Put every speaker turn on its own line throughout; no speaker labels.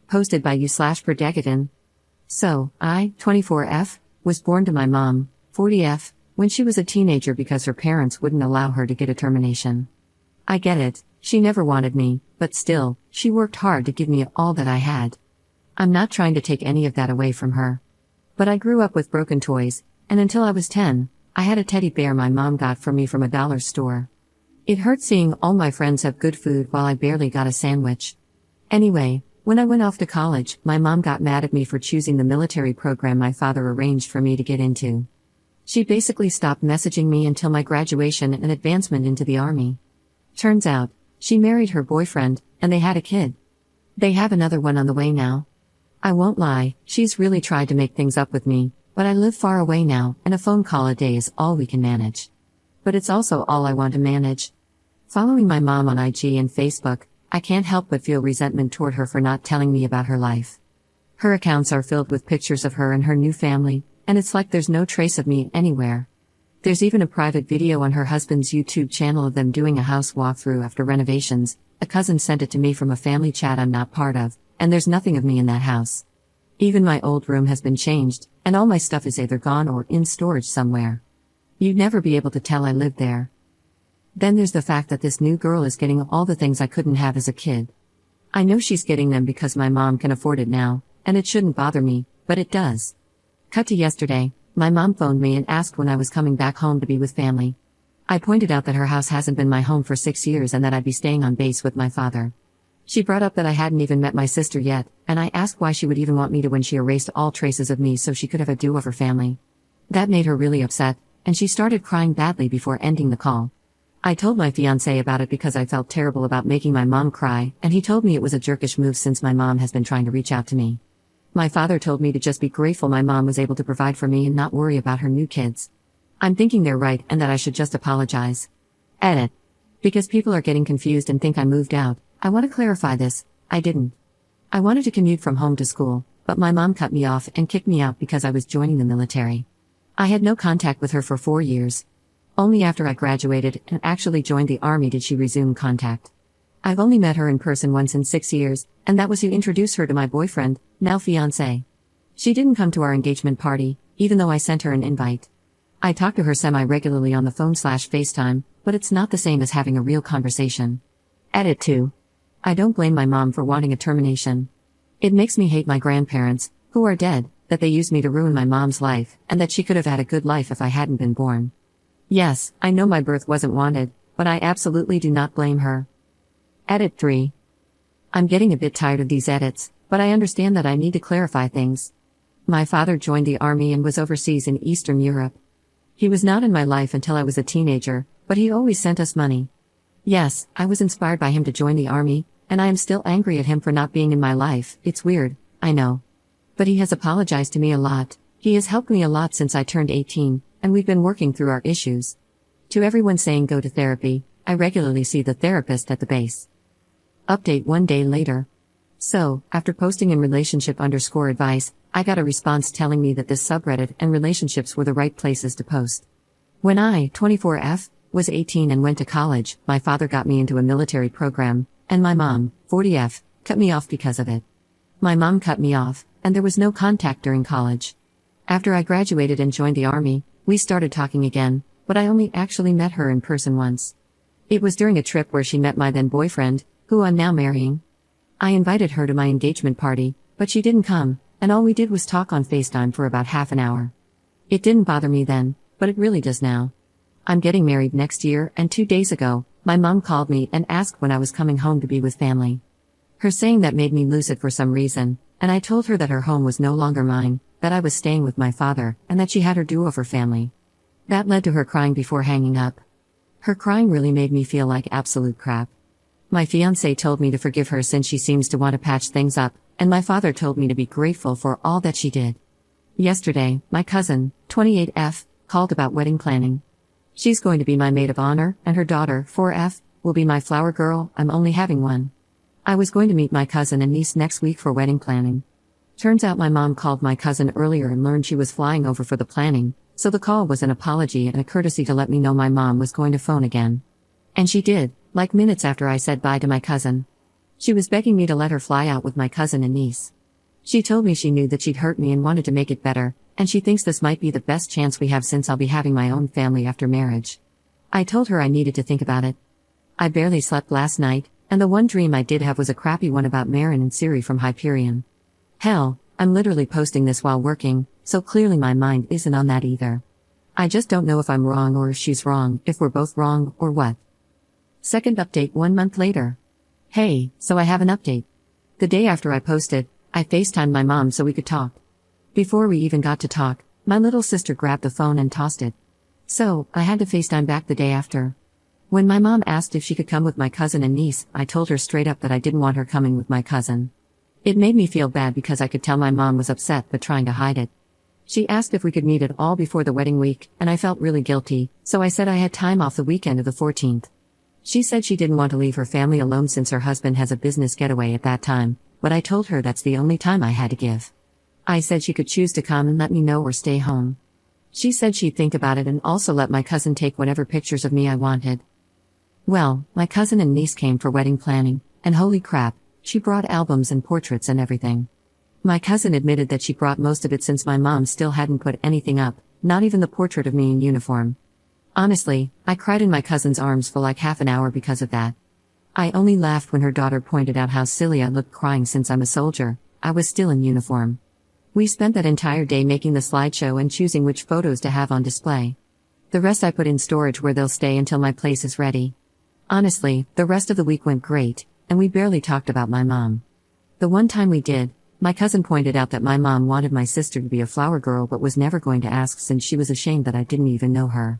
posted by u/Perdegatin. So, I, 24F, was born to my mom, 40F, when she was a teenager because her parents wouldn't allow her to get a termination. I get it, she never wanted me, but still, she worked hard to give me all that I had. I'm not trying to take any of that away from her. But I grew up with broken toys, and until I was 10, I had a teddy bear my mom got for me from a dollar store. It hurt seeing all my friends have good food while I barely got a sandwich. Anyway, when I went off to college, my mom got mad at me for choosing the military program my father arranged for me to get into. She basically stopped messaging me until my graduation and advancement into the army. Turns out, she married her boyfriend, and they had a kid. They have another one on the way now. I won't lie, she's really tried to make things up with me, but I live far away now, and a phone call a day is all we can manage. But it's also all I want to manage. Following my mom on IG and Facebook, I can't help but feel resentment toward her for not telling me about her life. Her accounts are filled with pictures of her and her new family, and it's like there's no trace of me anywhere. There's even a private video on her husband's YouTube channel of them doing a house walkthrough after renovations. A cousin sent it to me from a family chat I'm not part of, and there's nothing of me in that house. Even my old room has been changed, and all my stuff is either gone or in storage somewhere. You'd never be able to tell I lived there. Then there's the fact that this new girl is getting all the things I couldn't have as a kid. I know she's getting them because my mom can afford it now, and it shouldn't bother me, but it does. Cut to yesterday, my mom phoned me and asked when I was coming back home to be with family. I pointed out that her house hasn't been my home for 6 years and that I'd be staying on base with my father. She brought up that I hadn't even met my sister yet, and I asked why she would even want me to when she erased all traces of me so she could have a do-over family. That made her really upset, and she started crying badly before ending the call. I told my fiancé about it because I felt terrible about making my mom cry, and he told me it was a jerkish move since my mom has been trying to reach out to me. My father told me to just be grateful my mom was able to provide for me and not worry about her new kids. I'm thinking they're right and that I should just apologize. Edit. Because people are getting confused and think I moved out, I want to clarify this, I didn't. I wanted to commute from home to school, but my mom cut me off and kicked me out because I was joining the military. I had no contact with her for 4 years. Only after I graduated and actually joined the army did she resume contact. I've only met her in person once in 6 years, and that was to introduce her to my boyfriend, now fiancé. She didn't come to our engagement party, even though I sent her an invite. I talk to her semi-regularly on the phone/FaceTime, but it's not the same as having a real conversation. Edit 2. I don't blame my mom for wanting a termination. It makes me hate my grandparents, who are dead, that they used me to ruin my mom's life, and that she could have had a good life if I hadn't been born. Yes, I know my birth wasn't wanted, but I absolutely do not blame her. Edit 3. I'm getting a bit tired of these edits, but I understand that I need to clarify things. My father joined the army and was overseas in Eastern Europe. He was not in my life until I was a teenager, but he always sent us money. Yes, I was inspired by him to join the army, and I am still angry at him for not being in my life. It's weird, I know. But he has apologized to me a lot. He has helped me a lot since I turned 18, and we've been working through our issues. To everyone saying go to therapy, I regularly see the therapist at the base. Update 1 day later. So, after posting in relationship_advice, I got a response telling me that this subreddit and relationships were the right places to post. When I, 24F, was 18 and went to college, my father got me into a military program, and my mom, 40F, cut me off because of it. My mom cut me off, and there was no contact during college. After I graduated and joined the army, we started talking again, but I only actually met her in person once. It was during a trip where she met my then boyfriend, who I'm now marrying. I invited her to my engagement party, but she didn't come, and all we did was talk on FaceTime for about half an hour. It didn't bother me then, but it really does now. I'm getting married next year, and 2 days ago, my mom called me and asked when I was coming home to be with family. Her saying that made me lose it for some reason, and I told her that her home was no longer mine, that I was staying with my father, and that she had her do-over family. That led to her crying before hanging up. Her crying really made me feel like absolute crap. My fiancé told me to forgive her since she seems to want to patch things up, and my father told me to be grateful for all that she did. Yesterday, my cousin, 28F, called about wedding planning. She's going to be my maid of honor, and her daughter, 4F, will be my flower girl. I'm only having one. I was going to meet my cousin and niece next week for wedding planning. Turns out my mom called my cousin earlier and learned she was flying over for the planning, so the call was an apology and a courtesy to let me know my mom was going to phone again. And she did, like minutes after I said bye to my cousin. She was begging me to let her fly out with my cousin and niece. She told me she knew that she'd hurt me and wanted to make it better, and she thinks this might be the best chance we have since I'll be having my own family after marriage. I told her I needed to think about it. I barely slept last night, and the one dream I did have was a crappy one about Marin and Siri from Hyperion. Hell, I'm literally posting this while working, so clearly my mind isn't on that either. I just don't know if I'm wrong or if she's wrong, if we're both wrong, or what. Second update 1 month later. Hey, so I have an update. The day after I posted, I FaceTimed my mom so we could talk. Before we even got to talk, my little sister grabbed the phone and tossed it. So, I had to FaceTime back the day after. When my mom asked if she could come with my cousin and niece, I told her straight up that I didn't want her coming with my cousin. It made me feel bad because I could tell my mom was upset but trying to hide it. She asked if we could meet at all before the wedding week, and I felt really guilty, so I said I had time off the weekend of the 14th. She said she didn't want to leave her family alone since her husband has a business getaway at that time, but I told her that's the only time I had to give. I said she could choose to come and let me know or stay home. She said she'd think about it and also let my cousin take whatever pictures of me I wanted. Well, my cousin and niece came for wedding planning, and holy crap, she brought albums and portraits and everything. My cousin admitted that she brought most of it since my mom still hadn't put anything up, not even the portrait of me in uniform. Honestly, I cried in my cousin's arms for like half an hour because of that. I only laughed when her daughter pointed out how silly I looked crying since I'm a soldier. I was still in uniform. We spent that entire day making the slideshow and choosing which photos to have on display. The rest I put in storage where they'll stay until my place is ready. Honestly, the rest of the week went great, and we barely talked about my mom. The one time we did, my cousin pointed out that my mom wanted my sister to be a flower girl but was never going to ask since she was ashamed that I didn't even know her.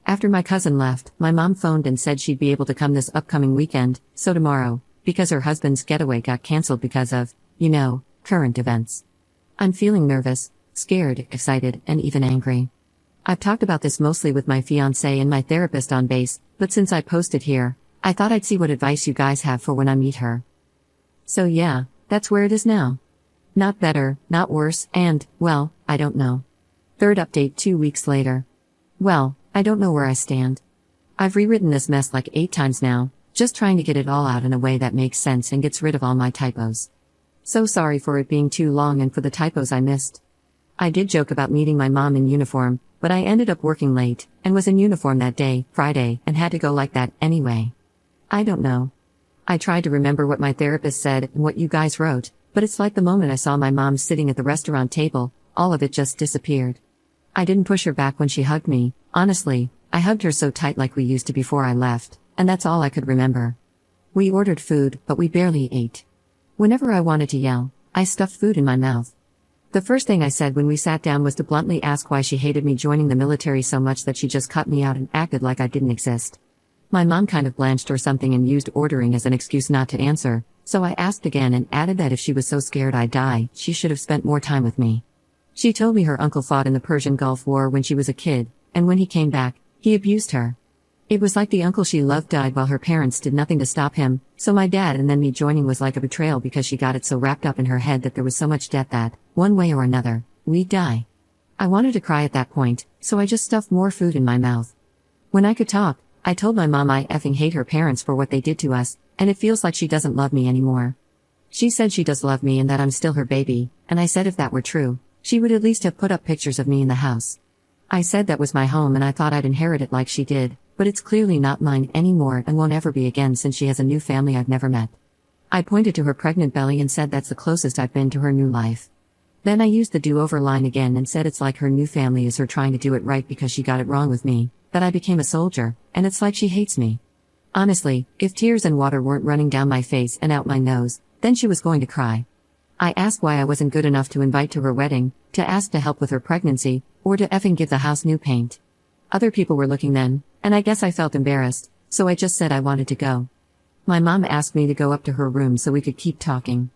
After my cousin left, my mom phoned and said she'd be able to come this upcoming weekend, so tomorrow, because her husband's getaway got cancelled because of, current events. I'm feeling nervous, scared, excited, and even angry. I've talked about this mostly with my fiancé and my therapist on base, but since I posted here, I thought I'd see what advice you guys have for when I meet her. So yeah, that's where it is now. Not better, not worse, and, well, I don't know. Third update 2 weeks later. Well, I don't know where I stand. I've rewritten this mess like 8 times now, just trying to get it all out in a way that makes sense and gets rid of all my typos. So sorry for it being too long and for the typos I missed. I did joke about meeting my mom in uniform, but I ended up working late, and was in uniform that day, Friday, and had to go like that anyway. I don't know. I tried to remember what my therapist said and what you guys wrote, but it's like the moment I saw my mom sitting at the restaurant table, all of it just disappeared. I didn't push her back when she hugged me. Honestly, I hugged her so tight like we used to before I left, and that's all I could remember. We ordered food, but we barely ate. Whenever I wanted to yell, I stuffed food in my mouth. The first thing I said when we sat down was to bluntly ask why she hated me joining the military so much that she just cut me out and acted like I didn't exist. My mom kind of blanched or something and used ordering as an excuse not to answer, so I asked again and added that if she was so scared I'd die, she should have spent more time with me. She told me her uncle fought in the Persian Gulf War when she was a kid, and when he came back, he abused her. It was like the uncle she loved died while her parents did nothing to stop him, so my dad and then me joining was like a betrayal because she got it so wrapped up in her head that there was so much debt that, one way or another, we'd die. I wanted to cry at that point, so I just stuffed more food in my mouth. When I could talk, I told my mom I effing hate her parents for what they did to us, and it feels like she doesn't love me anymore. She said she does love me and that I'm still her baby, and I said if that were true, she would at least have put up pictures of me in the house. I said that was my home and I thought I'd inherit it like she did, but it's clearly not mine anymore and won't ever be again since she has a new family I've never met. I pointed to her pregnant belly and said that's the closest I've been to her new life. Then I used the do-over line again and said it's like her new family is her trying to do it right because she got it wrong with me, that I became a soldier, and it's like she hates me. Honestly, if tears and water weren't running down my face and out my nose, then she was going to cry. I asked why I wasn't good enough to invite to her wedding, to ask to help with her pregnancy, or to effing give the house new paint. Other people were looking then, and I guess I felt embarrassed, so I just said I wanted to go. My mom asked me to go up to her room so we could keep talking.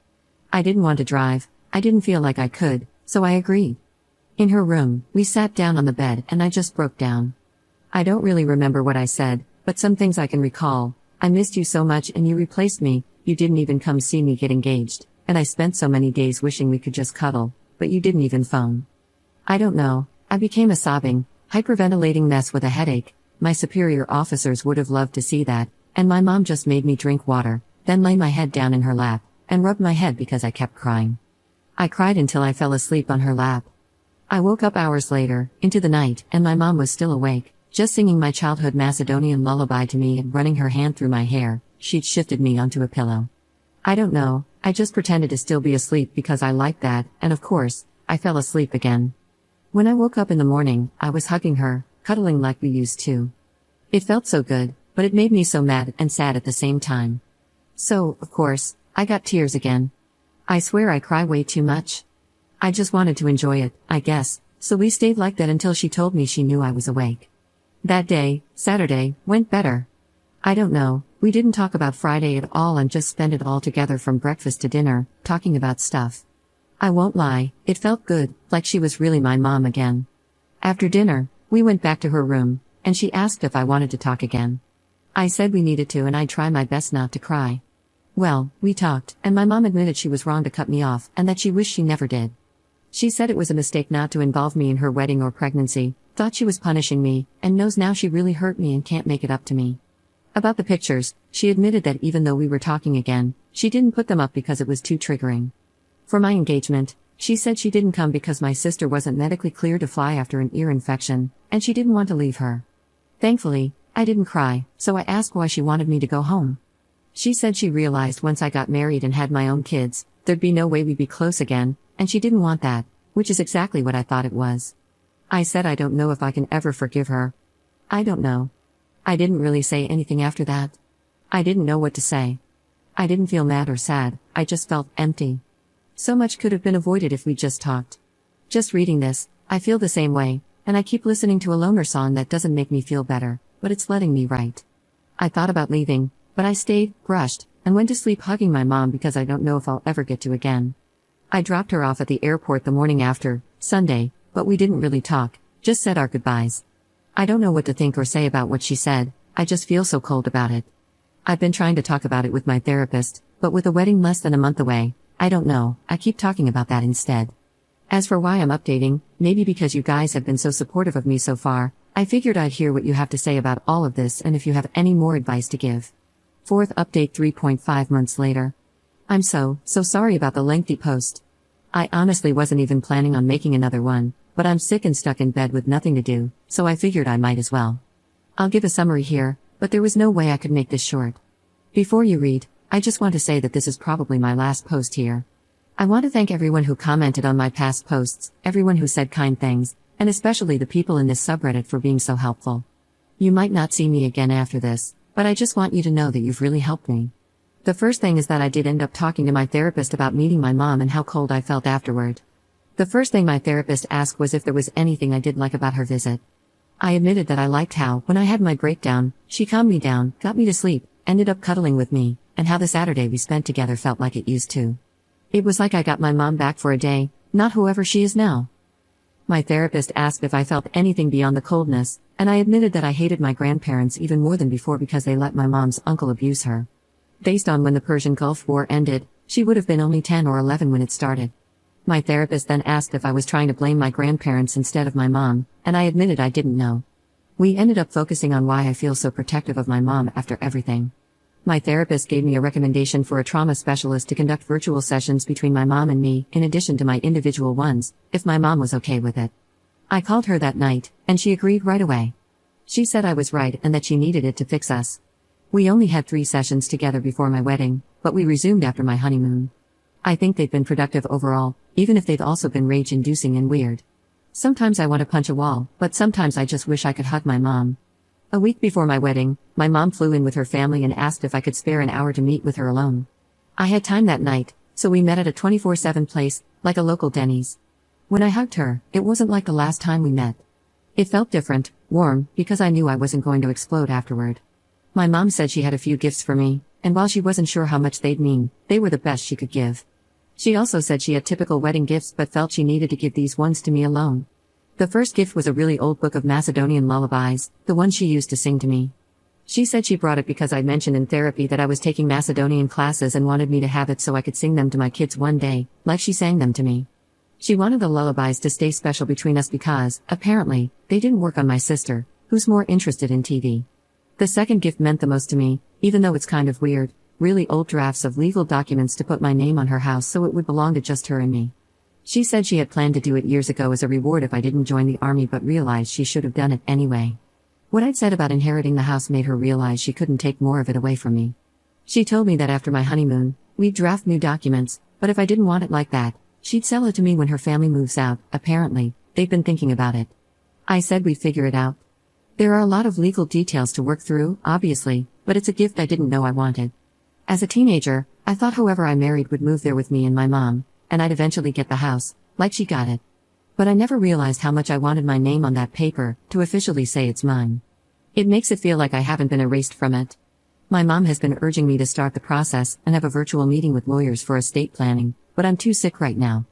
I didn't want to drive, I didn't feel like I could, so I agreed. In her room, we sat down on the bed and I just broke down. I don't really remember what I said, but some things I can recall. I missed you so much and you replaced me, you didn't even come see me get engaged, and I spent so many days wishing we could just cuddle, but you didn't even phone. I don't know, I became a sobbing, hyperventilating mess with a headache. My superior officers would have loved to see that, and my mom just made me drink water, then lay my head down in her lap, and rubbed my head because I kept crying. I cried until I fell asleep on her lap. I woke up hours later, into the night, and my mom was still awake, just singing my childhood Macedonian lullaby to me and running her hand through my hair. She'd shifted me onto a pillow. I don't know, I just pretended to still be asleep because I liked that, and of course, I fell asleep again. When I woke up in the morning, I was hugging her, cuddling like we used to. It felt so good, but it made me so mad and sad at the same time. So, of course, I got tears again. I swear I cry way too much. I just wanted to enjoy it, I guess, so we stayed like that until she told me she knew I was awake. That day, Saturday, went better. I don't know, we didn't talk about Friday at all and just spent it all together from breakfast to dinner, talking about stuff. I won't lie, it felt good, like she was really my mom again. After dinner, we went back to her room, and she asked if I wanted to talk again. I said we needed to and I'd try my best not to cry. Well, we talked, and my mom admitted she was wrong to cut me off and that she wished she never did. She said it was a mistake not to involve me in her wedding or pregnancy, thought she was punishing me, and knows now she really hurt me and can't make it up to me. About the pictures, she admitted that even though we were talking again, she didn't put them up because it was too triggering. For my engagement, she said she didn't come because my sister wasn't medically cleared to fly after an ear infection, and she didn't want to leave her. Thankfully, I didn't cry, so I asked why she wanted me to go home. She said she realized once I got married and had my own kids, there'd be no way we'd be close again, and she didn't want that, which is exactly what I thought it was. I said I don't know if I can ever forgive her. I don't know. I didn't really say anything after that. I didn't know what to say. I didn't feel mad or sad, I just felt empty. So much could have been avoided if we just talked. Just reading this, I feel the same way, and I keep listening to a loner song that doesn't make me feel better, but it's letting me write. I thought about leaving, but I stayed, brushed, and went to sleep hugging my mom because I don't know if I'll ever get to again. I dropped her off at the airport the morning after, Sunday, but we didn't really talk, just said our goodbyes. I don't know what to think or say about what she said, I just feel so cold about it. I've been trying to talk about it with my therapist, but with a wedding less than a month away, I don't know, I keep talking about that instead. As for why I'm updating, maybe because you guys have been so supportive of me so far, I figured I'd hear what you have to say about all of this and if you have any more advice to give. Fourth update 3.5 months later. I'm so sorry about the lengthy post. I honestly wasn't even planning on making another one, but I'm sick and stuck in bed with nothing to do, so I figured I might as well. I'll give a summary here, but there was no way I could make this short. Before you read, I just want to say that this is probably my last post here. I want to thank everyone who commented on my past posts, everyone who said kind things, and especially the people in this subreddit for being so helpful. You might not see me again after this, but I just want you to know that you've really helped me. The first thing is that I did end up talking to my therapist about meeting my mom and how cold I felt afterward. The first thing my therapist asked was if there was anything I did like about her visit. I admitted that I liked how, when I had my breakdown, she calmed me down, got me to sleep, ended up cuddling with me, and how the Saturday we spent together felt like it used to. It was like I got my mom back for a day, not whoever she is now. My therapist asked if I felt anything beyond the coldness, and I admitted that I hated my grandparents even more than before because they let my mom's uncle abuse her. Based on when the Persian Gulf War ended, she would have been only 10 or 11 when it started. My therapist then asked if I was trying to blame my grandparents instead of my mom, and I admitted I didn't know. We ended up focusing on why I feel so protective of my mom after everything. My therapist gave me a recommendation for a trauma specialist to conduct virtual sessions between my mom and me, in addition to my individual ones, if my mom was okay with it. I called her that night, and she agreed right away. She said I was right and that she needed it to fix us. We only had 3 sessions together before my wedding, but we resumed after my honeymoon. I think they've been productive overall, even if they've also been rage-inducing and weird. Sometimes I want to punch a wall, but sometimes I just wish I could hug my mom. A week before my wedding, my mom flew in with her family and asked if I could spare an hour to meet with her alone. I had time that night, so we met at a 24/7 place, like a local Denny's. When I hugged her, it wasn't like the last time we met. It felt different, warm, because I knew I wasn't going to explode afterward. My mom said she had a few gifts for me, and while she wasn't sure how much they'd mean, they were the best she could give. She also said she had typical wedding gifts but felt she needed to give these ones to me alone. The first gift was a really old book of Macedonian lullabies, the one she used to sing to me. She said she brought it because I mentioned in therapy that I was taking Macedonian classes and wanted me to have it so I could sing them to my kids one day, like she sang them to me. She wanted the lullabies to stay special between us because, apparently, they didn't work on my sister, who's more interested in TV. The second gift meant the most to me, even though it's kind of weird, really old drafts of legal documents to put my name on her house so it would belong to just her and me. She said she had planned to do it years ago as a reward if I didn't join the army, but realized she should have done it anyway. What I'd said about inheriting the house made her realize she couldn't take more of it away from me. She told me that after my honeymoon, we'd draft new documents, but if I didn't want it like that, she'd sell it to me when her family moves out. Apparently, they've been thinking about it. I said we'd figure it out. There are a lot of legal details to work through, obviously, but it's a gift I didn't know I wanted. As a teenager, I thought whoever I married would move there with me and my mom, and I'd eventually get the house, like she got it. But I never realized how much I wanted my name on that paper, to officially say it's mine. It makes it feel like I haven't been erased from it. My mom has been urging me to start the process and have a virtual meeting with lawyers for estate planning, but I'm too sick right now.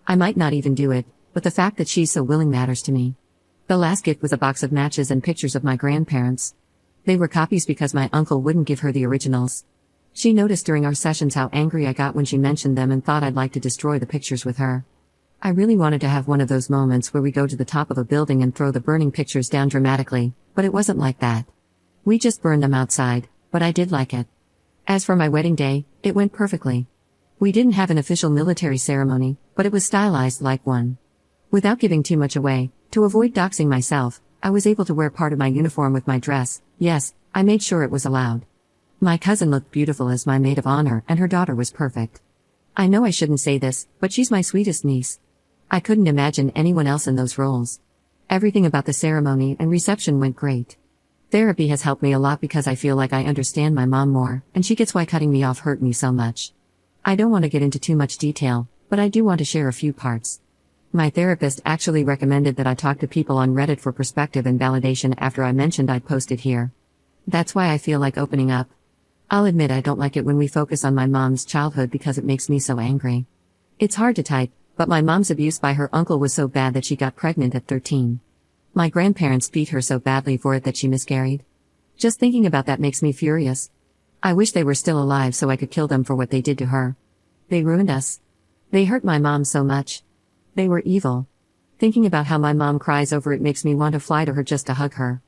I might not even do it, but the fact that she's so willing matters to me. The last gift was a box of matches and pictures of my grandparents. They were copies because my uncle wouldn't give her the originals. She noticed during our sessions how angry I got when she mentioned them and thought I'd like to destroy the pictures with her. I really wanted to have one of those moments where we go to the top of a building and throw the burning pictures down dramatically, but it wasn't like that. We just burned them outside, but I did like it. As for my wedding day, it went perfectly. We didn't have an official military ceremony, but it was stylized like one. Without giving too much away, to avoid doxing myself, I was able to wear part of my uniform with my dress. Yes, I made sure it was allowed. My cousin looked beautiful as my maid of honor, and her daughter was perfect. I know I shouldn't say this, but she's my sweetest niece. I couldn't imagine anyone else in those roles. Everything about the ceremony and reception went great. Therapy has helped me a lot because I feel like I understand my mom more, and she gets why cutting me off hurt me so much. I don't want to get into too much detail, but I do want to share a few parts. My therapist actually recommended that I talk to people on Reddit for perspective and validation after I mentioned I'd post it here. That's why I feel like opening up. I'll admit I don't like it when we focus on my mom's childhood because it makes me so angry. It's hard to type, but my mom's abuse by her uncle was so bad that she got pregnant at 13. My grandparents beat her so badly for it that she miscarried. Just thinking about that makes me furious. I wish they were still alive so I could kill them for what they did to her. They ruined us. They hurt my mom so much. They were evil. Thinking about how my mom cries over it makes me want to fly to her just to hug her.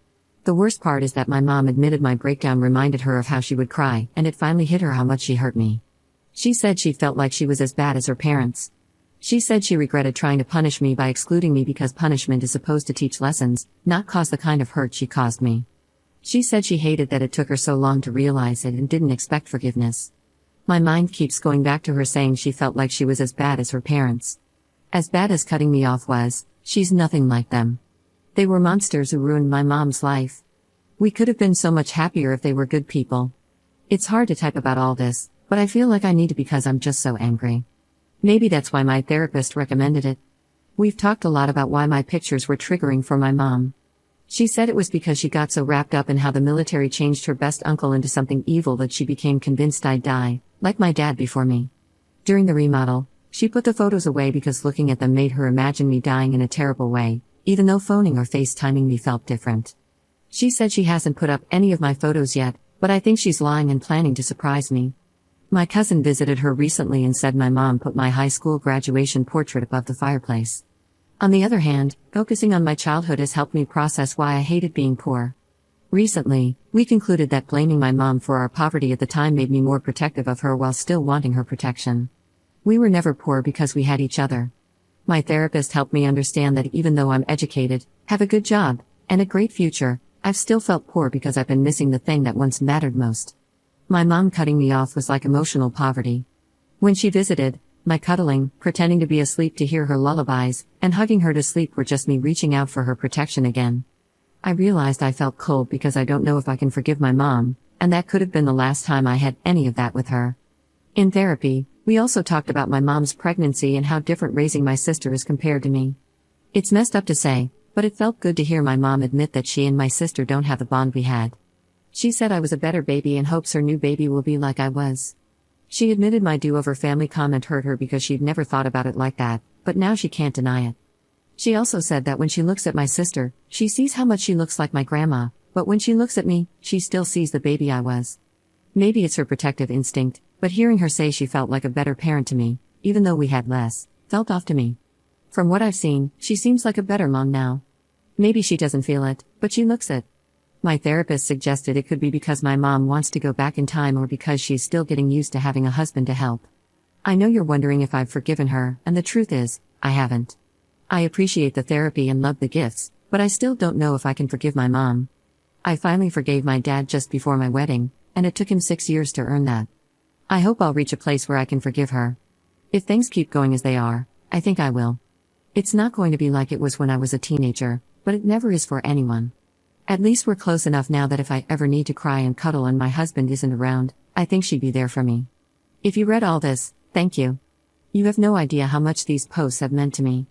The worst part is that my mom admitted my breakdown reminded her of how she would cry, and it finally hit her how much she hurt me. She said she felt like she was as bad as her parents. She said she regretted trying to punish me by excluding me because punishment is supposed to teach lessons, not cause the kind of hurt she caused me. She said she hated that it took her so long to realize it and didn't expect forgiveness. My mind keeps going back to her saying she felt like she was as bad as her parents. As bad as cutting me off was, she's nothing like them. They were monsters who ruined my mom's life. We could have been so much happier if they were good people. It's hard to type about all this, but I feel like I need to because I'm just so angry. Maybe that's why my therapist recommended it. We've talked a lot about why my pictures were triggering for my mom. She said it was because she got so wrapped up in how the military changed her best uncle into something evil that she became convinced I'd die, like my dad before me. During the remodel, she put the photos away because looking at them made her imagine me dying in a terrible way, even though phoning or FaceTiming me felt different. She said she hasn't put up any of my photos yet, but I think she's lying and planning to surprise me. My cousin visited her recently and said my mom put my high school graduation portrait above the fireplace. On the other hand, focusing on my childhood has helped me process why I hated being poor. Recently, we concluded that blaming my mom for our poverty at the time made me more protective of her while still wanting her protection. We were never poor because we had each other. My therapist helped me understand that even though I'm educated, have a good job, and a great future, I've still felt poor because I've been missing the thing that once mattered most. My mom cutting me off was like emotional poverty. When she visited, my cuddling, pretending to be asleep to hear her lullabies, and hugging her to sleep were just me reaching out for her protection again. I realized I felt cold because I don't know if I can forgive my mom, and that could have been the last time I had any of that with her. In therapy, we also talked about my mom's pregnancy and how different raising my sister is compared to me. It's messed up to say, but it felt good to hear my mom admit that she and my sister don't have the bond we had. She said I was a better baby and hopes her new baby will be like I was. She admitted my do-over family comment hurt her because she'd never thought about it like that, but now she can't deny it. She also said that when she looks at my sister, she sees how much she looks like my grandma, but when she looks at me, she still sees the baby I was. Maybe it's her protective instinct, but hearing her say she felt like a better parent to me, even though we had less, felt off to me. From what I've seen, she seems like a better mom now. Maybe she doesn't feel it, but she looks it. My therapist suggested it could be because my mom wants to go back in time or because she's still getting used to having a husband to help. I know you're wondering if I've forgiven her, and the truth is, I haven't. I appreciate the therapy and love the gifts, but I still don't know if I can forgive my mom. I finally forgave my dad just before my wedding, and it took him 6 years to earn that. I hope I'll reach a place where I can forgive her. If things keep going as they are, I think I will. It's not going to be like it was when I was a teenager, but it never is for anyone. At least we're close enough now that if I ever need to cry and cuddle and my husband isn't around, I think she'd be there for me. If you read all this, thank you. You have no idea how much these posts have meant to me.